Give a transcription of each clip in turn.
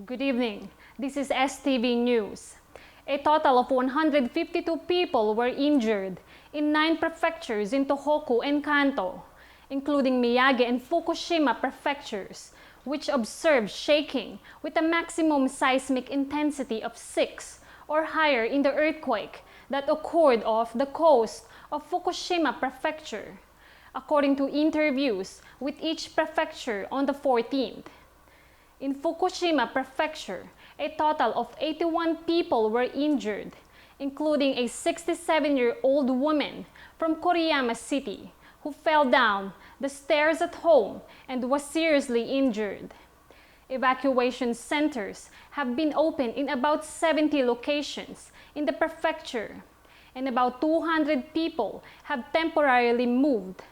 Good evening. This is STV News. A total of 152 people were injured in 9 prefectures in Tohoku and Kanto, including Miyagi and Fukushima prefectures, which observed shaking with a maximum seismic intensity of 6 or higher in the earthquake that occurred off the coast of Fukushima prefecture, according to interviews with each prefecture on the 14th. In Fukushima prefecture, a total of 81 people were injured, including a 67-year-old woman from Koriyama City who fell down the stairs at home and was seriously injured. Evacuation centers have been opened in about 70 locations in the prefecture, and about 200 people have temporarily moved.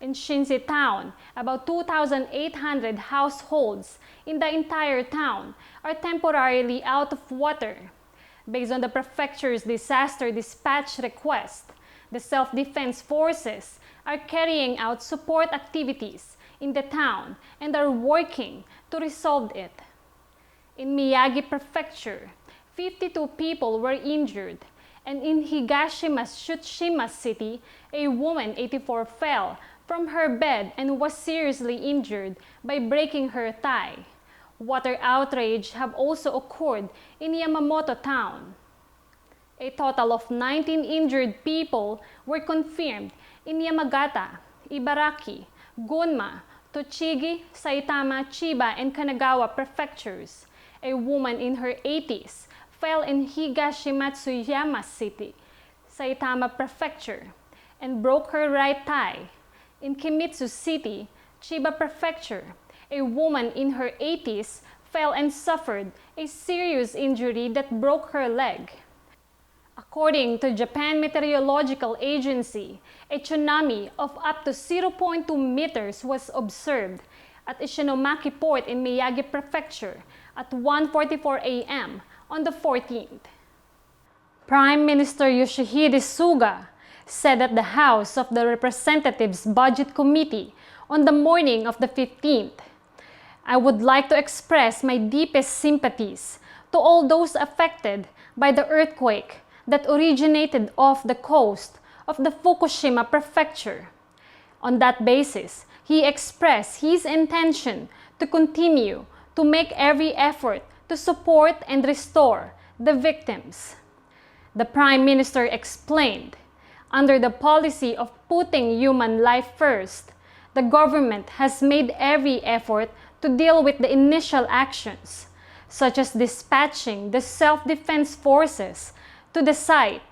In Shinsi town, about 2,800 households in the entire town are temporarily out of water. Based on the prefecture's disaster dispatch request, the self-defense forces are carrying out support activities in the town and are working to resolve it. In Miyagi prefecture, 52 people were injured, and in Higashima's Tsushima city, a woman 84 fell from her bed and was seriously injured by breaking her thigh. Water outrage have also occurred in Yamamoto town. A total of 19 injured people were confirmed in Yamagata, Ibaraki, Gunma, Tochigi, Saitama, Chiba, and Kanagawa prefectures. A woman in her 80s fell in Higashimatsuyama City, Saitama prefecture, and broke her right thigh. In Kimitsu City, Chiba prefecture, a woman in her 80s fell and suffered a serious injury that broke her leg. According to Japan Meteorological Agency, a tsunami of up to 0.2 meters was observed at Ishinomaki Port in Miyagi Prefecture at 1:44 a.m. on the 14th. Prime Minister Yoshihide Suga said at the House of the Representatives Budget Committee on the morning of the 15th, "I would like to express my deepest sympathies to all those affected by the earthquake that originated off the coast of the Fukushima prefecture." On that basis, he expressed his intention to continue to make every effort to support and restore the victims. The Prime Minister explained, under the policy of putting human life first, the government has made every effort to deal with the initial actions, such as dispatching the self-defense forces to the site.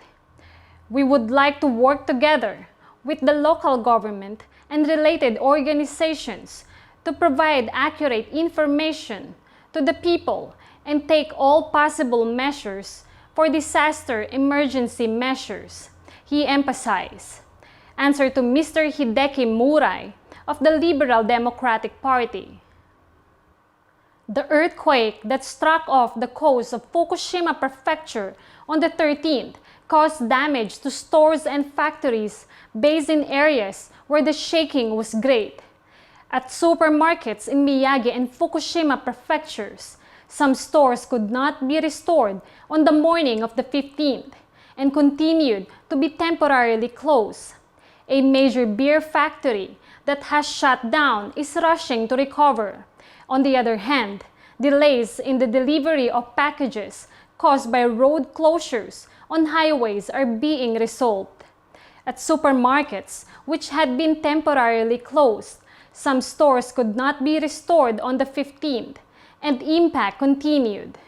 We would like to work together with the local government and related organizations to provide accurate information to the people and take all possible measures for disaster emergency measures, he emphasized. Answer to Mr. Hideki Murai of the Liberal Democratic Party. The earthquake that struck off the coast of Fukushima Prefecture on the 13th caused damage to stores and factories based in areas where the shaking was great. At supermarkets in Miyagi and Fukushima prefectures, some stores could not be restored on the morning of the 15th and continued to be temporarily closed. A major beer factory that has shut down is rushing to recover. On the other hand, delays in the delivery of packages caused by road closures on highways are being resolved. At supermarkets, which had been temporarily closed, some stores could not be restored on the 15th, and impact continued.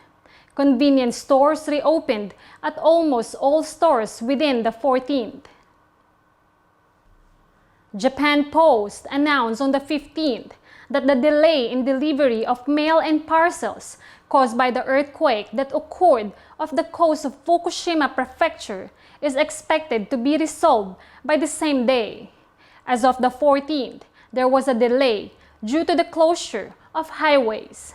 Convenience stores reopened at almost all stores within the 14th. Japan Post announced on the 15th that the delay in delivery of mail and parcels caused by the earthquake that occurred off the coast of Fukushima Prefecture is expected to be resolved by the same day. As of the 14th, there was a delay due to the closure of highways.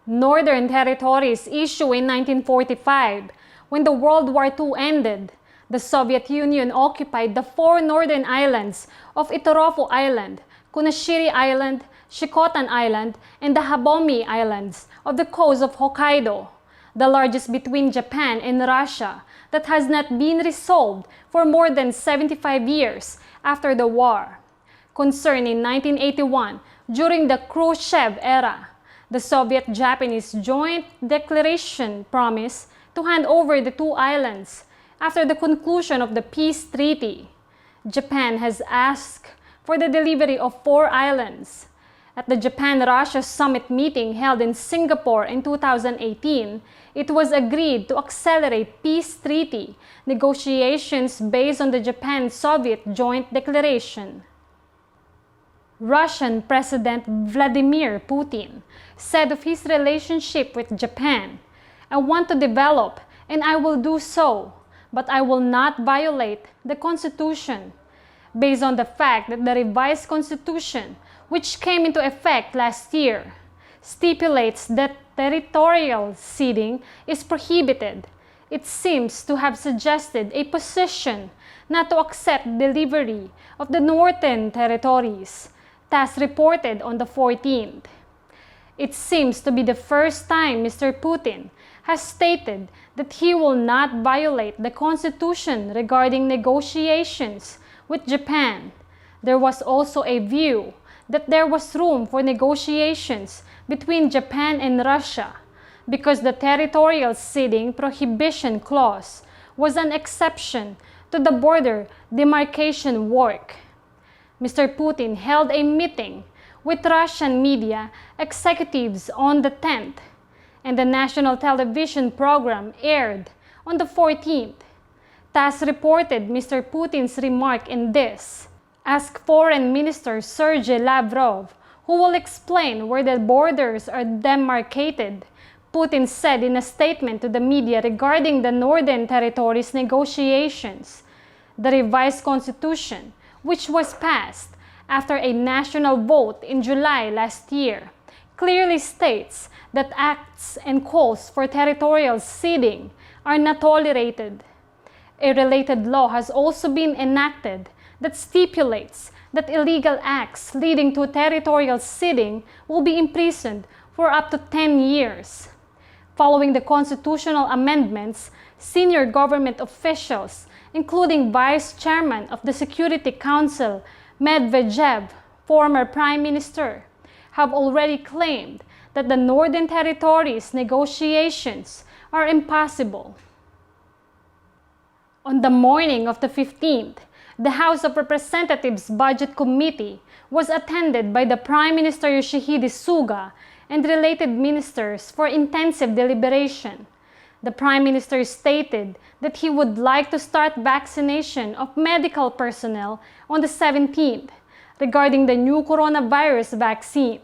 Northern territories issued in 1945, when the World War II ended, the Soviet Union occupied the 4 northern islands of Itoropho Island, Kunashiri Island, Shikotan Island, and the Habomi Islands of the coast of Hokkaido, the largest between Japan and Russia that has not been resolved for more than 75 years after the war. Concerned in 1981 during the Khrushchev era, the Soviet-Japanese joint declaration promised to hand over the two islands after the conclusion of the peace treaty. Japan has asked for the delivery of 4 islands. At the Japan-Russia summit meeting held in Singapore in 2018, it was agreed to accelerate peace treaty negotiations based on the Japan-Soviet joint declaration. Russian President Vladimir Putin said of his relationship with Japan, "I want to develop and I will do so, but I will not violate the Constitution," based on the fact that the revised Constitution, which came into effect last year, stipulates that territorial ceding is prohibited. It seems to have suggested a position not to accept delivery of the Northern Territories, TASS reported on the 14th. It seems to be the first time Mr. Putin has stated that he will not violate the Constitution regarding negotiations with Japan. There was also a view that there was room for negotiations between Japan and Russia because the territorial ceding prohibition clause was an exception to the border demarcation work. Mr. Putin held a meeting with Russian media executives on the 10th, and the national television program aired on the 14th. TASS reported Mr. Putin's remark in this. Ask Foreign Minister Sergei Lavrov, who will explain where the borders are demarcated, Putin said in a statement to the media regarding the Northern Territories negotiations. The revised constitution, which was passed after a national vote in July last year, clearly states that acts and calls for territorial ceding are not tolerated. A related law has also been enacted that stipulates that illegal acts leading to territorial ceding will be imprisoned for up to 10 years. Following the constitutional amendments, senior government officials, including Vice Chairman of the Security Council, Medvedev, former Prime Minister, have already claimed that the Northern Territories negotiations are impossible. On the morning of the 15th, the House of Representatives Budget Committee was attended by the Prime Minister Yoshihide Suga and related ministers for intensive deliberation. The Prime Minister stated that he would like to start vaccination of medical personnel on the 17th regarding the new coronavirus vaccine.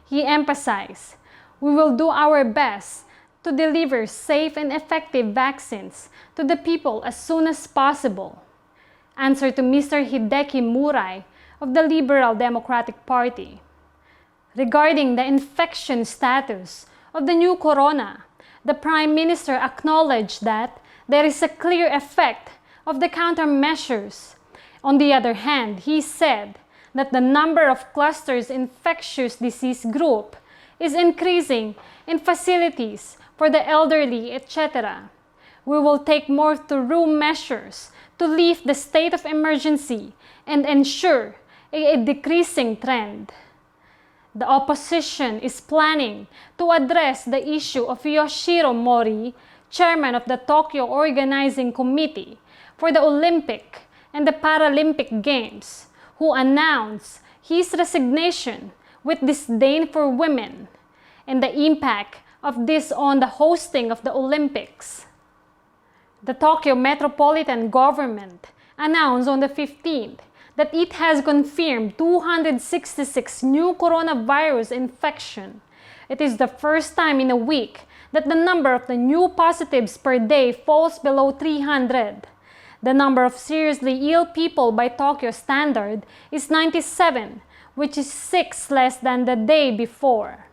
He emphasized, "We will do our best to deliver safe and effective vaccines to the people as soon as possible." Answer to Mr. Hideki Murai of the Liberal Democratic Party. Regarding the infection status of the new corona, the Prime Minister acknowledged that there is a clear effect of the countermeasures. On the other hand, he said that the number of clusters infectious disease group is increasing in facilities for the elderly, etc. We will take more thorough measures to lift the state of emergency and ensure a decreasing trend. The opposition is planning to address the issue of Yoshiro Mori, chairman of the Tokyo Organizing Committee for the Olympic and the Paralympic Games, who announced his resignation with disdain for women and the impact of this on the hosting of the Olympics. The Tokyo Metropolitan Government announced on the 15th that it has confirmed 266 new coronavirus infection. It is the first time in a week that the number of the new positives per day falls below 300. The number of seriously ill people by Tokyo standard is 97, which is 6 less than the day before.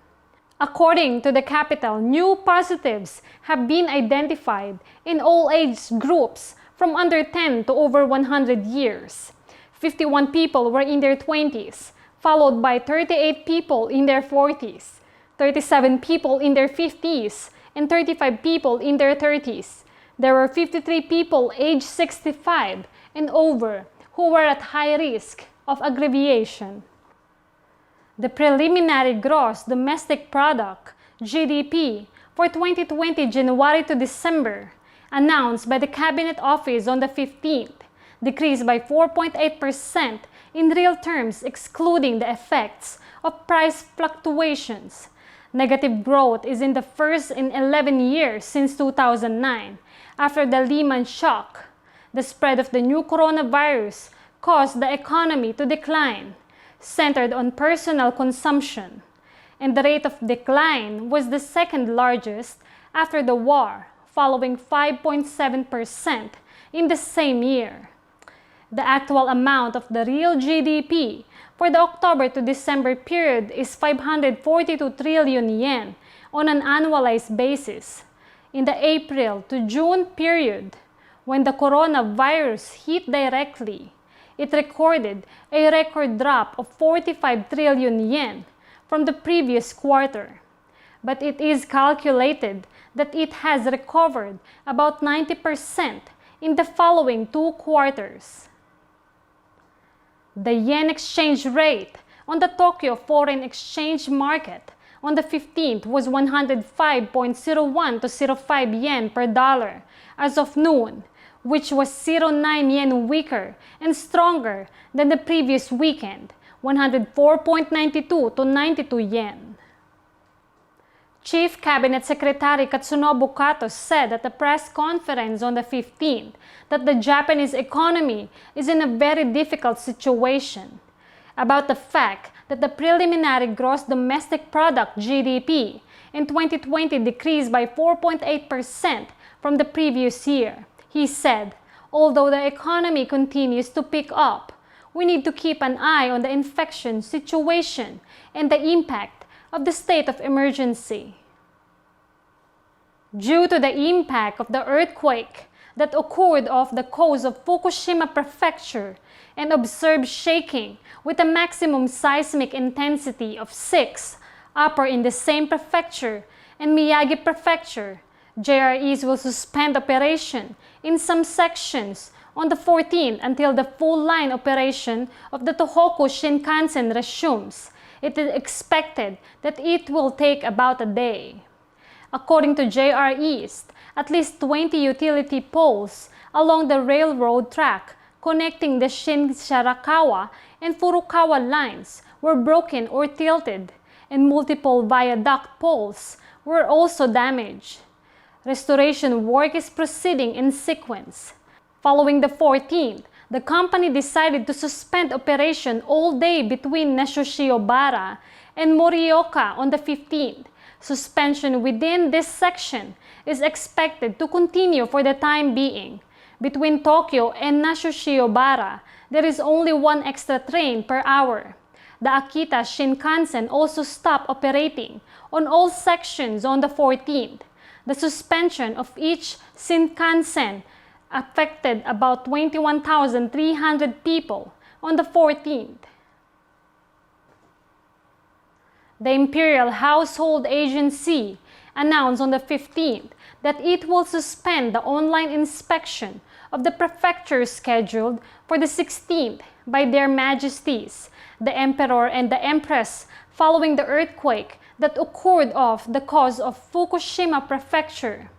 According to the capital, new positives have been identified in all age groups from under 10 to over 100 years. 51 people were in their 20s, followed by 38 people in their 40s, 37 people in their 50s, and 35 people in their 30s. There were 53 people aged 65 and over who were at high risk of aggravation. The preliminary gross domestic product, GDP, for 2020 January to December, announced by the Cabinet Office on the 15th, decreased by 4.8% in real terms excluding the effects of price fluctuations. Negative growth is in the first in 11 years since 2009, after the Lehman shock. The spread of the new coronavirus caused the economy to decline, centered on personal consumption, and the rate of decline was the second largest after the war, following 5.7% in the same year. The actual amount of the real GDP for the October to December period is 542 trillion yen on an annualized basis. In the April to June period, when the coronavirus hit directly, it recorded a record drop of 45 trillion yen from the previous quarter. But it is calculated that it has recovered about 90% in the following 2 quarters. The yen exchange rate on the Tokyo foreign exchange market on the 15th was 105.01 to 05 yen per dollar as of noon, which was 09 yen weaker and stronger than the previous weekend, 104.92 to 92 yen. Chief Cabinet Secretary Katsunobu Kato said at a press conference on the 15th that the Japanese economy is in a very difficult situation, about the fact that the preliminary gross domestic product GDP in 2020 decreased by 4.8% from the previous year. He said, although the economy continues to pick up, we need to keep an eye on the infection situation and the impact of the state of emergency. Due to the impact of the earthquake that occurred off the coast of Fukushima Prefecture and observed shaking with a maximum seismic intensity of 6 upper in the same prefecture and Miyagi Prefecture, JREs will suspend operation in some sections on the 14th until the full line operation of the Tohoku Shinkansen resumes. It is expected that it will take about a day. According to JR East, at least 20 utility poles along the railroad track connecting the Shinsharakawa and Furukawa lines were broken or tilted, and multiple viaduct poles were also damaged. Restoration work is proceeding in sequence. Following the 14th, the company decided to suspend operation all day between Nasushiobara and Morioka on the 15th. Suspension within this section is expected to continue for the time being. Between Tokyo and Nasushiobara, there is only 1 extra train per hour. The Akita Shinkansen also stopped operating on all sections on the 14th. The suspension of each Shinkansen affected about 21,300 people on the 14th. The Imperial Household Agency announced on the 15th that it will suspend the online inspection of the prefectures scheduled for the 16th by their Majesties, the Emperor and the Empress, following the earthquake that occurred off the coast of Fukushima Prefecture.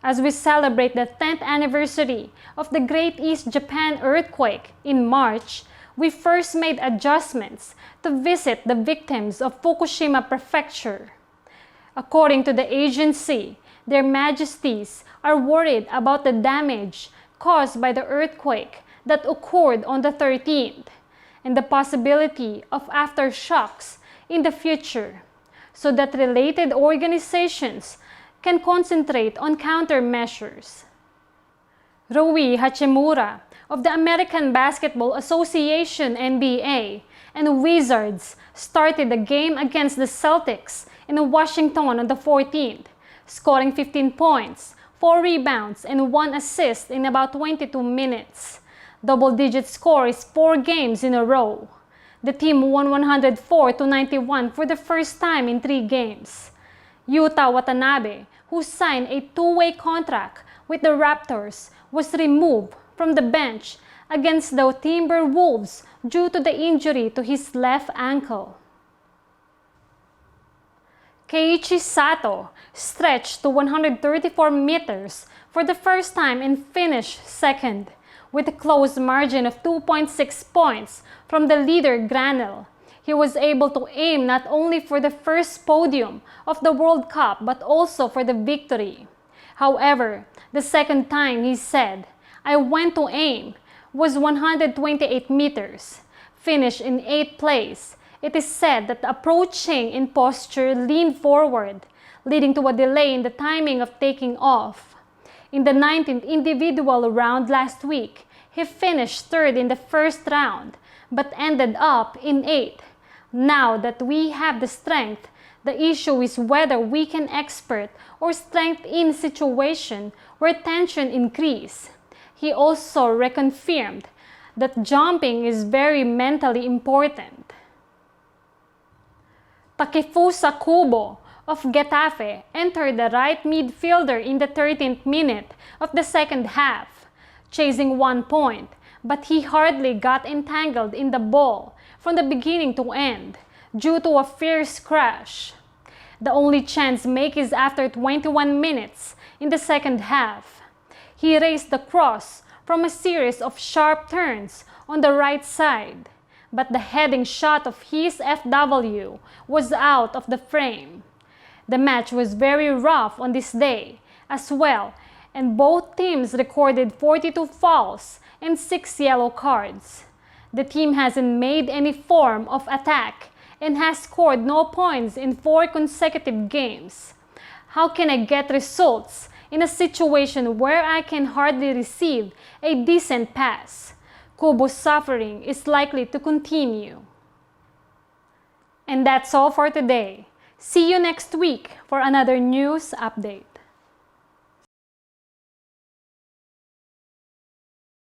As we celebrate the 10th anniversary of the Great East Japan earthquake in March, we first made adjustments to visit the victims of Fukushima Prefecture. According to the agency, their Majesties are worried about the damage caused by the earthquake that occurred on the 13th and the possibility of aftershocks in the future, so that related organizations can concentrate on countermeasures. Rui Hachimura of the American Basketball Association NBA and Wizards started the game against the Celtics in Washington on the 14th, scoring 15 points, 4 rebounds, and 1 assist in about 22 minutes. Double-digit score is 4 games in a row. The team won 104-91 for the first time in 3 games. Yuta Watanabe, who signed a 2-way contract with the Raptors, was removed from the bench against the Timberwolves due to the injury to his left ankle. Keiichi Sato stretched to 134 meters for the first time and finished second, with a close margin of 2.6 points from the leader Granel. He was able to aim not only for the first podium of the World Cup but also for the victory. However, the second time he said, "I went to aim," was 128 meters. Finished in 8th place. It is said that approaching in posture leaned forward, leading to a delay in the timing of taking off. In the 19th individual round last week, he finished 3rd in the first round, but ended up in 8th. Now that we have the strength, the issue is whether we can expert or strength in situation where tension increase. He also reconfirmed that jumping is very mentally important. Takefusa Kubo of Getafe entered the right midfielder in the 13th minute of the second half, chasing 1 point, but he hardly got entangled in the ball from the beginning to end due to a fierce crash. The only chance make is after 21 minutes in the second half. He raised the cross from a series of sharp turns on the right side, but the heading shot of his FW was out of the frame. The match was very rough on this day as well, and both teams recorded 42 fouls and 6 yellow cards. The team hasn't made any form of attack and has scored no points in 4 consecutive games. How can I get results in a situation where I can hardly receive a decent pass? Kubo's suffering is likely to continue. And that's all for today. See you next week for another news update.